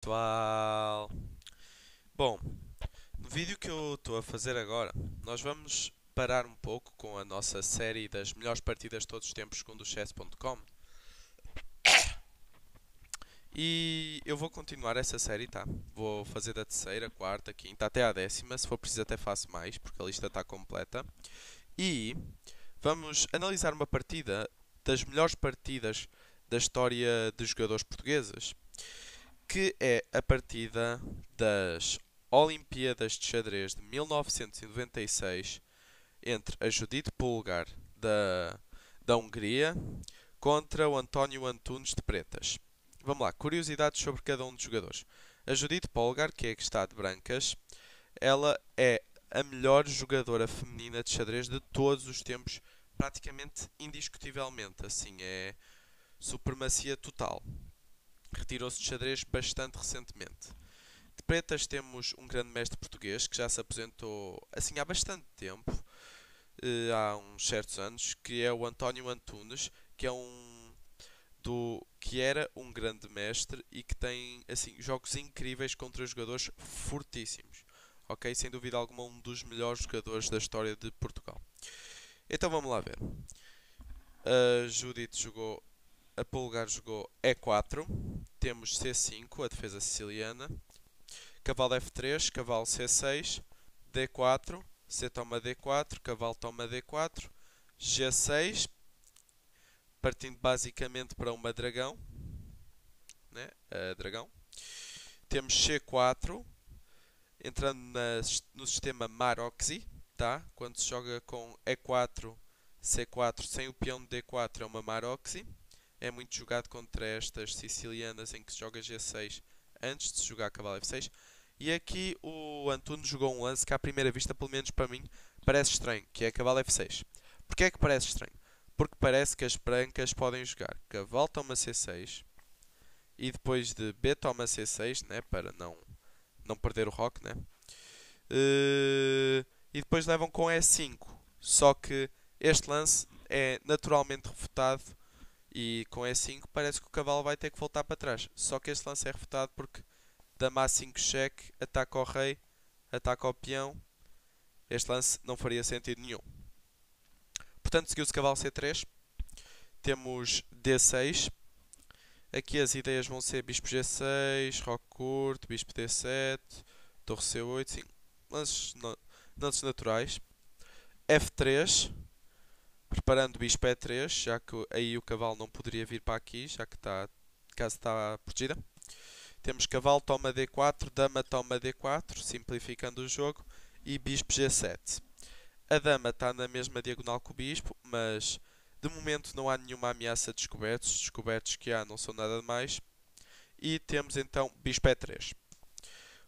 Pessoal, bom, no vídeo que eu estou a fazer agora, nós vamos parar um pouco com a nossa série das melhores partidas de todos os tempos segundo o chess.com e eu vou continuar essa série, tá? Vou fazer da terceira, quarta, quinta até à décima, se for preciso até faço mais, porque a lista está completa. E vamos analisar uma partida das melhores partidas da história de jogadores portugueses, que é a partida das Olimpíadas de Xadrez de 1996 entre a Judite Polgar da Hungria contra o António Antunes de Pretas. Vamos lá, curiosidades sobre cada um dos jogadores. A Judite Polgar, que é a que está de brancas, ela é a melhor jogadora feminina de xadrez de todos os tempos, praticamente indiscutivelmente. Assim, é supremacia total. Retirou-se de xadrez bastante recentemente. De pretas temos um grande mestre português que já se apresentou assim há bastante tempo, há uns certos anos, que é o António Antunes, que é que era um grande mestre e que tem assim jogos incríveis contra jogadores fortíssimos. Ok, sem dúvida alguma um dos melhores jogadores da história de Portugal. Então vamos lá ver. A Judith jogou, a Polgar jogou E4, temos C5, a defesa siciliana, cavalo F3, cavalo C6, D4, C toma D4, cavalo toma D4, G6, partindo basicamente para uma dragão, né? Dragão. Temos C4, entrando no sistema Maroczy, tá? Quando se joga com E4, C4 sem o peão de D4 é uma Maroczy. É muito jogado contra estas sicilianas em que se joga G6 antes de se jogar cavalo F6. E aqui o Antunes jogou um lance que à primeira vista, pelo menos para mim, parece estranho, que é cavalo F6. Porquê é que parece estranho? Porque parece que as brancas podem jogar cavalo toma C6 e depois de B toma C6, né, para não perder o roque, né? E depois levam com E5. Só que este lance é naturalmente refutado e com E5 parece que o cavalo vai ter que voltar para trás. Só que este lance é refutado porque dama A5 cheque, ataca ao rei, ataca ao peão. Este lance não faria sentido nenhum. Portanto, seguiu-se cavalo C3. Temos D6. Aqui as ideias vão ser bispo G6, roque curto, bispo D7, torre C8, sim, lances naturais. F3, preparando bispo E3, já que aí o cavalo não poderia vir para aqui, já que a casa está protegida. Temos cavalo toma D4, dama toma D4, simplificando o jogo, e bispo G7. A dama está na mesma diagonal que o bispo, mas de momento não há nenhuma ameaça de descobertos. Os descobertos que há não são nada demais. E temos então bispo E3.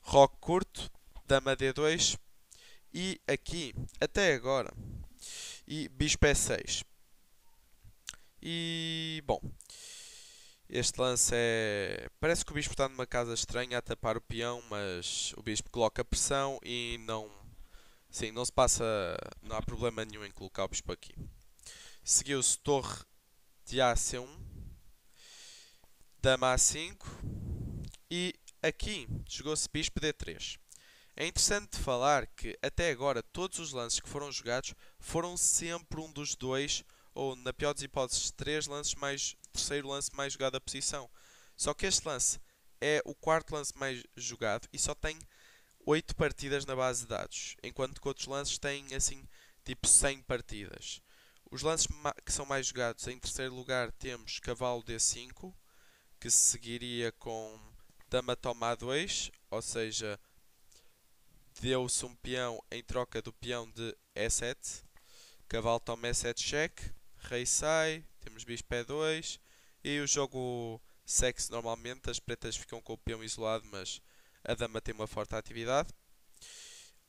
Roque curto, dama D2 e aqui, até agora, e bispo E6. E bom, este lance é. Parece que o bispo está numa casa estranha a tapar o peão, mas o bispo coloca pressão e não. Sim, não se passa. Não há problema nenhum em colocar o bispo aqui. Seguiu-se torre de A1, dama A5 e aqui jogou-se bispo D3. É interessante falar que até agora todos os lances que foram jogados foram sempre um dos dois, ou na pior das hipóteses, três lances mais. Terceiro lance mais jogado da posição. Só que este lance é o quarto lance mais jogado e só tem 8 partidas na base de dados, enquanto que outros lances têm assim tipo 100 partidas. Os lances que são mais jogados, em terceiro lugar temos cavalo D5, que se seguiria com dama toma A2, ou seja, deu-se um peão em troca do peão de E7, cavalo toma E7 cheque, rei sai, temos bispo E2 e o jogo segue-se normalmente, as pretas ficam com o peão isolado, mas a dama tem uma forte atividade.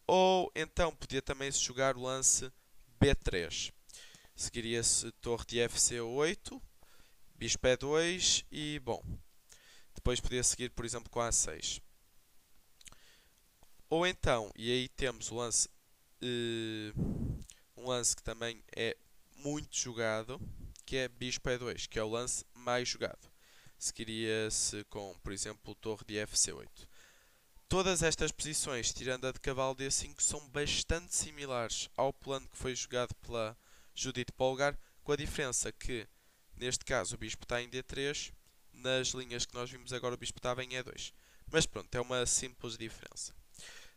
Ou então podia também se jogar o lance B3. Seguiria-se torre de FC8, bispo E2 e bom, depois podia seguir por exemplo com A6. Ou então, e aí temos o lance, um lance que também é muito jogado, que é bispo E2, que é o lance mais jogado. seguiria-se com, por exemplo, torre de FC8. Todas estas posições, tirando a de cavalo D5, são bastante similares ao plano que foi jogado pela Judith Polgar, com a diferença que, neste caso, o bispo está em D3, nas linhas que nós vimos agora o bispo estava em E2. Mas pronto, é uma simples diferença.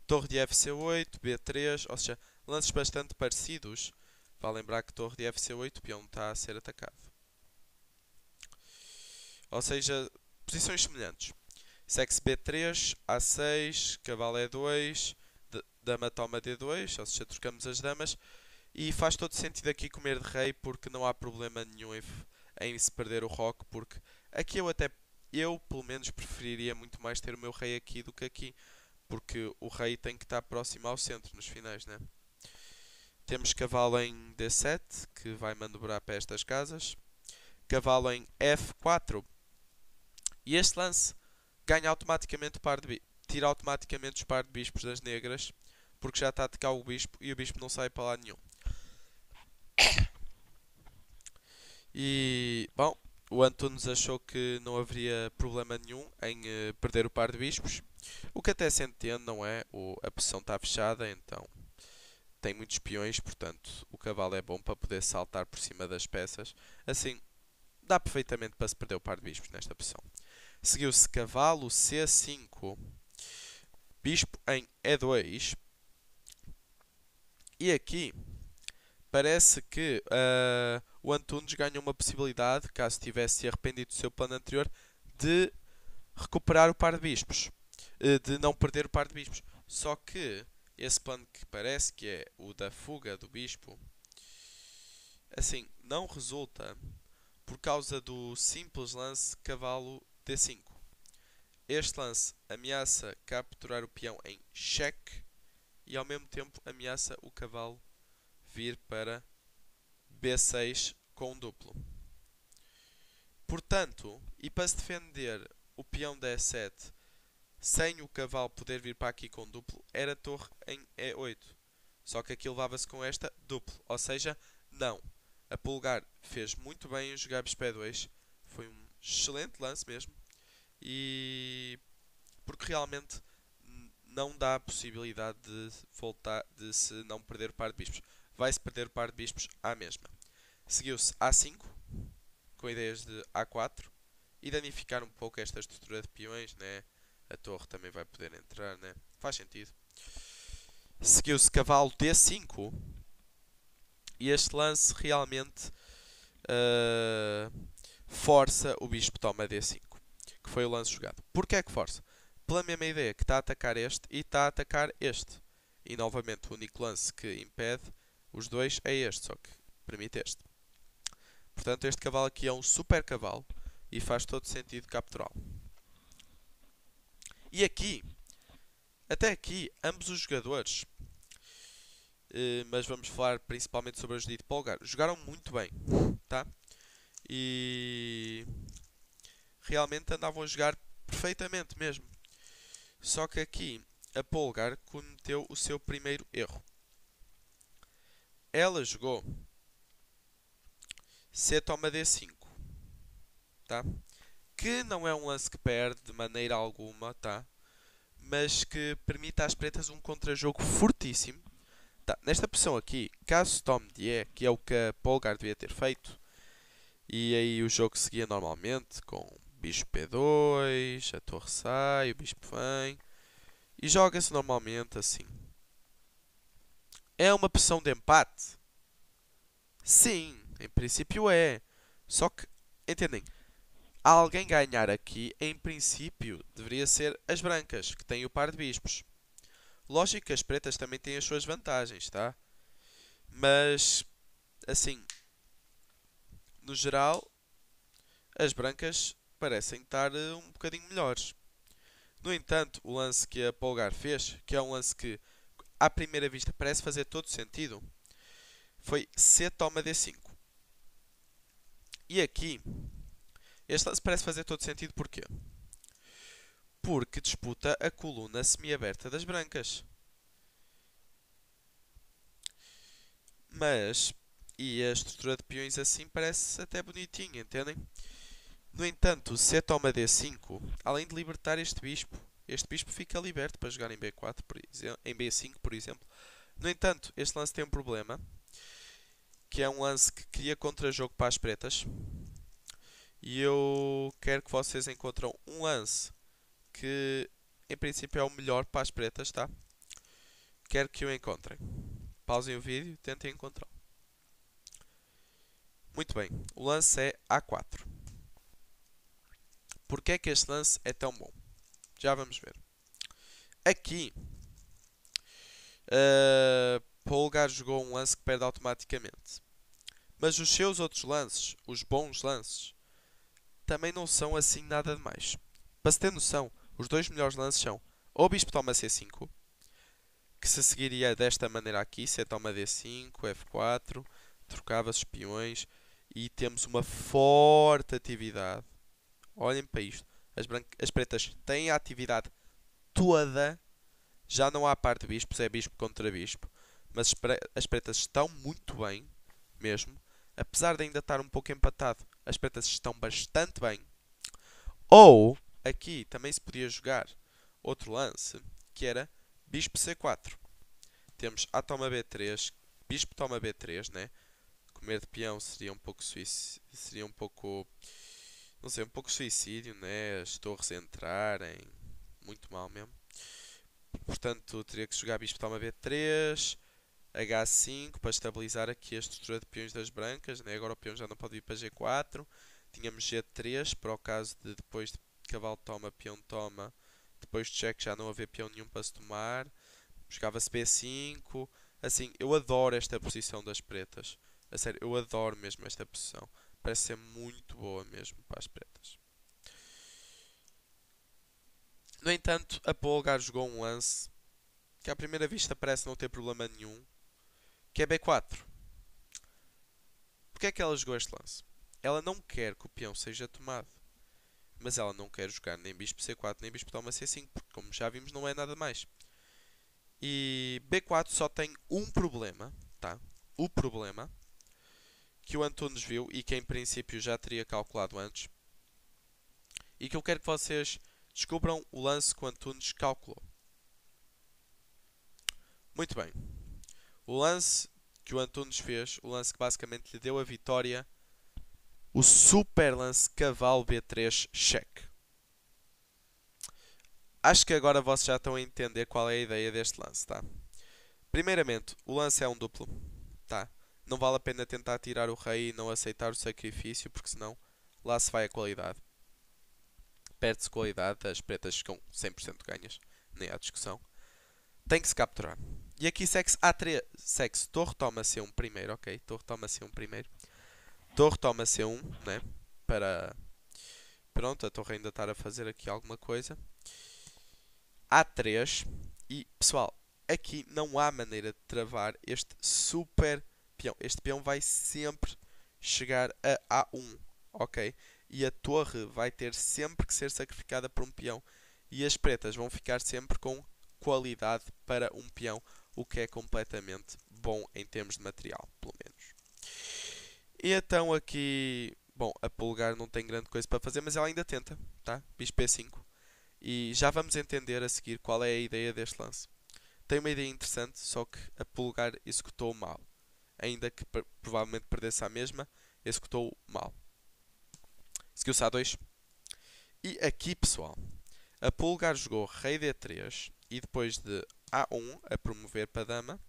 Torre de FC8, B3, ou seja, lances bastante parecidos. Vale lembrar que torre de FC8, o peão está a ser atacado. Ou seja, posições semelhantes. Sexe B3, A6, cavalo E2, dama toma D2, ou seja, trocamos as damas. E faz todo sentido aqui comer de rei, porque não há problema nenhum em se perder o roque, porque aqui eu pelo menos preferiria muito mais ter o meu rei aqui do que aqui, porque o rei tem que estar próximo ao centro nos finais, né? Temos cavalo em D7, que vai manobrar para estas casas. Cavalo em F4. E este lance ganha automaticamente o par de tira automaticamente os par de bispos das negras, porque já está a atacar o bispo e o bispo não sai para lá nenhum. E, bom, o Antunes achou que não haveria problema nenhum em perder o par de bispos, o que até se entende, não é? A posição está fechada, então tem muitos peões, portanto o cavalo é bom para poder saltar por cima das peças. Assim, dá perfeitamente para se perder o par de bispos nesta posição. Seguiu-se cavalo C5, bispo em E2. E aqui parece que o Antunes ganha uma possibilidade, caso tivesse se arrependido do seu plano anterior, de recuperar o par de bispos. De não perder o par de bispos. Só que esse plano que parece que é o da fuga do bispo, assim, não resulta por causa do simples lance cavalo D5. Este lance ameaça capturar o peão em cheque e ao mesmo tempo ameaça o cavalo vir para B6 com um duplo. Portanto, e para se defender o peão D7 sem o cavalo poder vir para aqui com duplo, era torre em E8. Só que aqui levava-se com esta duplo. Ou seja, não. A Polgar fez muito bem em jogar bispo E2. Foi um excelente lance mesmo. E porque realmente não dá a possibilidade de voltar, de se não perder o par de bispos. Vai-se perder o par de bispos à mesma. Seguiu-se A5, com ideias de A4, e danificar um pouco esta estrutura de peões, né? A torre também vai poder entrar, né? Faz sentido. Seguiu-se cavalo D5, e este lance realmente força o bispo toma D5, que foi o lance jogado. Porquê é que força? Pela mesma ideia que está a atacar este e está a atacar este. E novamente o único lance que impede os dois é este, só que permite este. Portanto, este cavalo aqui é um super cavalo e faz todo sentido capturá-lo. E aqui, até aqui, ambos os jogadores, mas vamos falar principalmente sobre a Judith Polgar, jogaram muito bem, tá? E realmente andavam a jogar perfeitamente mesmo. Só que aqui a Polgar cometeu o seu primeiro erro. Ela jogou C toma D5, tá? Que não é um lance que perde de maneira alguma, tá? Mas que permite às pretas um contra-jogo fortíssimo. Tá, nesta posição aqui, caso tome de E, que é o que a Polgar devia ter feito, e aí o jogo seguia normalmente, com bispo P2, a torre sai, o bispo vem, e joga-se normalmente assim. É uma posição de empate? Sim, em princípio é. Só que, entendem? Alguém ganhar aqui, em princípio, deveria ser as brancas, que têm o par de bispos. Lógico que as pretas também têm as suas vantagens, tá? Mas, assim, no geral, as brancas parecem estar um bocadinho melhores. No entanto, o lance que a Polgar fez, que é um lance que, à primeira vista, parece fazer todo sentido, foi C toma D5. E aqui, este lance parece fazer todo sentido porquê? Porque disputa a coluna semi-aberta das brancas. Mas, e a estrutura de peões assim parece até bonitinha, entendem? No entanto, C toma D5, além de libertar este bispo fica liberto para jogar em B4, em B5, por exemplo. No entanto, este lance tem um problema, que é um lance que cria contra-jogo para as pretas. E eu quero que vocês encontrem um lance que, em princípio, é o melhor para as pretas, tá? Quero que o encontrem. Pausem o vídeo e tentem encontrá-lo. Muito bem, o lance é A4. Porquê é que este lance é tão bom? Já vamos ver. Aqui, Polgar jogou um lance que perde automaticamente. Mas os seus outros lances, os bons lances, também não são assim nada demais. Para se ter noção, os dois melhores lances são ou Bispo toma C5, que se seguiria desta maneira aqui, C toma D5, F4, trocava-se os peões e temos uma forte atividade. Olhem para isto. As pretas têm a atividade toda. Já não há parte de bispos, é bispo contra bispo. Mas as pretas estão muito bem, mesmo. Apesar de ainda estar um pouco empatado, as pretas estão bastante bem. Ou, aqui também se podia jogar outro lance, que era bispo C4. Temos A toma B3, bispo toma B3, né? Comer de peão seria um pouco não sei, um pouco suicídio, né? As torres entrarem, muito mal mesmo. Portanto, teria que jogar bispo toma B3, H5 para estabilizar aqui a estrutura de peões das brancas, né? Agora o peão já não pode ir para G4. Tínhamos G3 para o caso de depois de cavalo toma, peão toma, depois de cheque já não haver peão nenhum para se tomar. Jogava-se B5. Assim, eu adoro esta posição das pretas. A sério, eu adoro mesmo esta posição. Parece ser muito boa mesmo para as pretas. No entanto, a Polgar jogou um lance que à primeira vista parece não ter problema nenhum, que é B4. Porquê é que ela jogou este lance? Ela não quer que o peão seja tomado, mas ela não quer jogar nem bispo C4 nem bispo toma C5, porque como já vimos não é nada mais. E B4 só tem um problema, tá? O problema que o Antunes viu e que em princípio já teria calculado antes, e que eu quero que vocês descubram o lance que o Antunes calculou. Muito bem. O lance que o Antunes fez, o lance que basicamente lhe deu a vitória, o super lance cavalo B3 cheque. Acho que agora vocês já estão a entender qual é a ideia deste lance, tá? Primeiramente, o lance é um duplo, tá? Não vale a pena tentar tirar o rei e não aceitar o sacrifício, porque senão lá se vai a qualidade. Perde-se qualidade, as pretas ficam 100% ganhas, nem há discussão. Tem que se capturar. E aqui segue-se A3, segue-se torre toma C1 primeiro, ok? Torre toma C1 primeiro. Torre toma C1, né? Para... Pronto, a torre ainda estar a fazer aqui alguma coisa. A3. E, pessoal, aqui não há maneira de travar este super peão. Este peão vai sempre chegar a A1, ok? E a torre vai ter sempre que ser sacrificada por um peão. E as pretas vão ficar sempre com qualidade para um peão, o que é completamente bom em termos de material, pelo menos. E então aqui, bom, a Polgar não tem grande coisa para fazer, mas ela ainda tenta, tá? Bispo E5. E já vamos entender a seguir qual é a ideia deste lance. Tem uma ideia interessante, só que a Polgar executou mal. Ainda que provavelmente perdesse a mesma, executou mal. Seguiu-se A2. E aqui, pessoal, a Polgar jogou Rei D3 e depois de A1 a promover para Dama.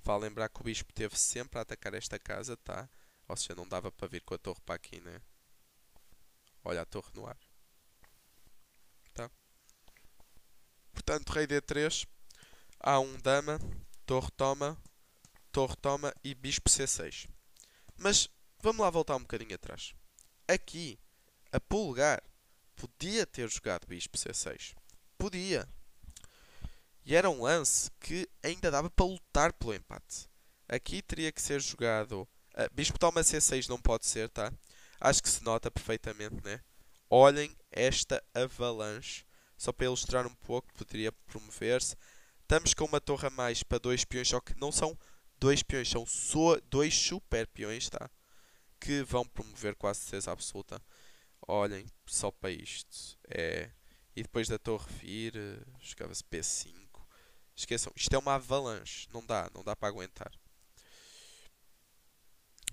Vale lembrar que o Bispo teve sempre a atacar esta casa, tá? Ou seja, não dava para vir com a torre para aqui, né? Olha a torre no ar. Tá? Portanto, Rei D3, A1 Dama, torre toma e Bispo C6. Mas vamos lá voltar um bocadinho atrás. Aqui, a Polgar podia ter jogado Bispo C6. Podia. E era um lance que ainda dava para lutar pelo empate. Aqui teria que ser jogado... Bispo toma C6 não pode ser, tá? Acho que se nota perfeitamente, né? Olhem esta avalanche. Só para ilustrar um pouco, poderia promover-se. Estamos com uma torre a mais para dois peões, só que não são dois peões, são só dois super peões, tá? Que vão promover quase certeza absoluta. Olhem, só para isto. E depois da torre vir, jogava-se B5. Esqueçam, isto é uma avalanche. Não dá para aguentar.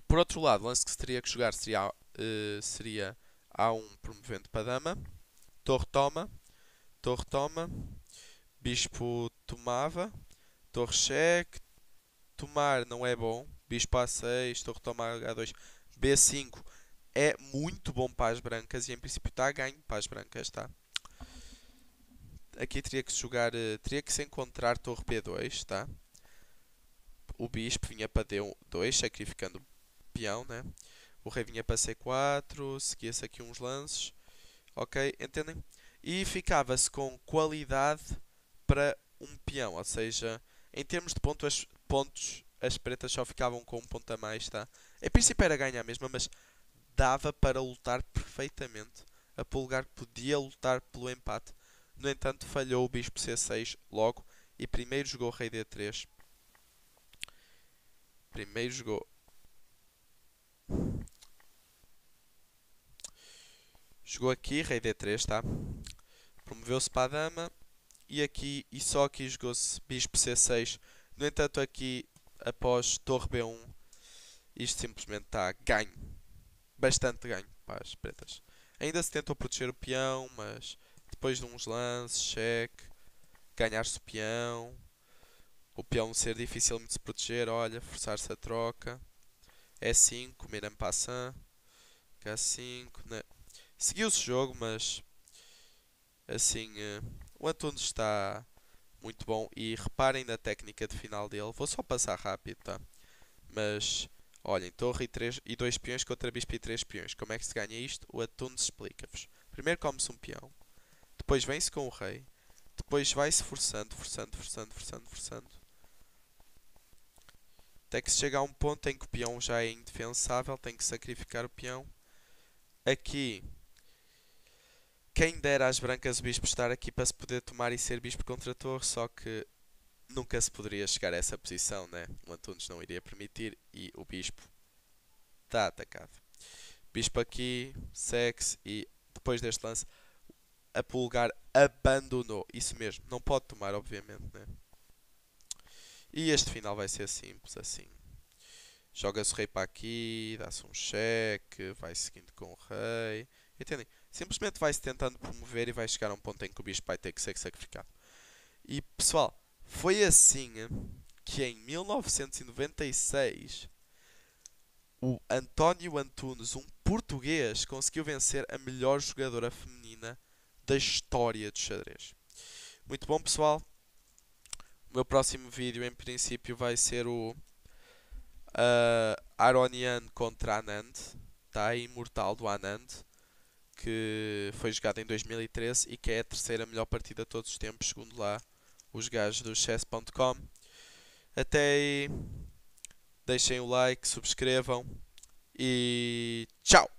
Por outro lado, o lance que se teria que jogar seria A1 promovendo para dama. Torre toma. Torre toma. Bispo tomava. Torre cheque. Tomar não é bom. Bispo A6. Torre toma H2. B5 é muito bom para as brancas. E em princípio está a ganho para as brancas, tá? Aqui teria que se jogar. Teria que se encontrar torre B2, tá? O bispo vinha para D2, sacrificando o peão, né? O rei vinha para C4. Seguia-se aqui uns lances. Ok, entendem? E ficava-se com qualidade para um peão, ou seja, em termos de pontos, as pretas só ficavam com um ponto a mais, tá? Em princípio era ganhar mesmo, mas dava para lutar perfeitamente. A Polegar podia lutar pelo empate. No entanto, falhou o bispo C6 logo e primeiro jogou rei D3. Primeiro jogou aqui rei D3, tá? Promoveu-se para a dama e só aqui jogou-se bispo C6. No entanto, aqui após torre B1, isto simplesmente está ganho. Bastante ganho para as pretas. Ainda se tentou proteger o peão, mas depois de uns lances, cheque, ganhar-se o peão ser difícil de se proteger, olha, forçar-se a troca. E5, Miram passant, K5, né? Seguiu-se o jogo, mas assim, o Antunes está muito bom e reparem na técnica de final dele. Vou só passar rápido, tá? Mas olhem, torre e 2 peões contra bispo e 3 peões. Como é que se ganha isto? O Antunes explica-vos. Primeiro come-se um peão, depois vem-se com o rei, depois vai-se forçando, até que se chega a um ponto em que o peão já é indefensável, tem que sacrificar o peão. Aqui, quem dera às brancas o bispo estar aqui para se poder tomar e ser bispo contra a torre, só que nunca se poderia chegar a essa posição, né? O Antunes não iria permitir e o bispo está atacado. Bispo aqui, segue-se e depois deste lance a Polegar abandonou. Isso mesmo, não pode tomar, obviamente, né? E este final vai ser simples, assim. Joga-se o rei para aqui, dá-se um cheque, vai seguindo com o rei. Entendem? Simplesmente vai-se tentando promover e vai chegar a um ponto em que o bispo vai ter que ser sacrificado. E pessoal, foi assim que em 1996 o António Antunes, um português, conseguiu vencer a melhor jogadora feminina da história do xadrez. Muito bom, pessoal. O meu próximo vídeo, em princípio, vai ser o Aronian contra Anand, tá? A imortal do Anand, que foi jogado em 2013 e que é a terceira melhor partida de todos os tempos, segundo lá os gajos do chess.com. Até aí, deixem o like, subscrevam e tchau!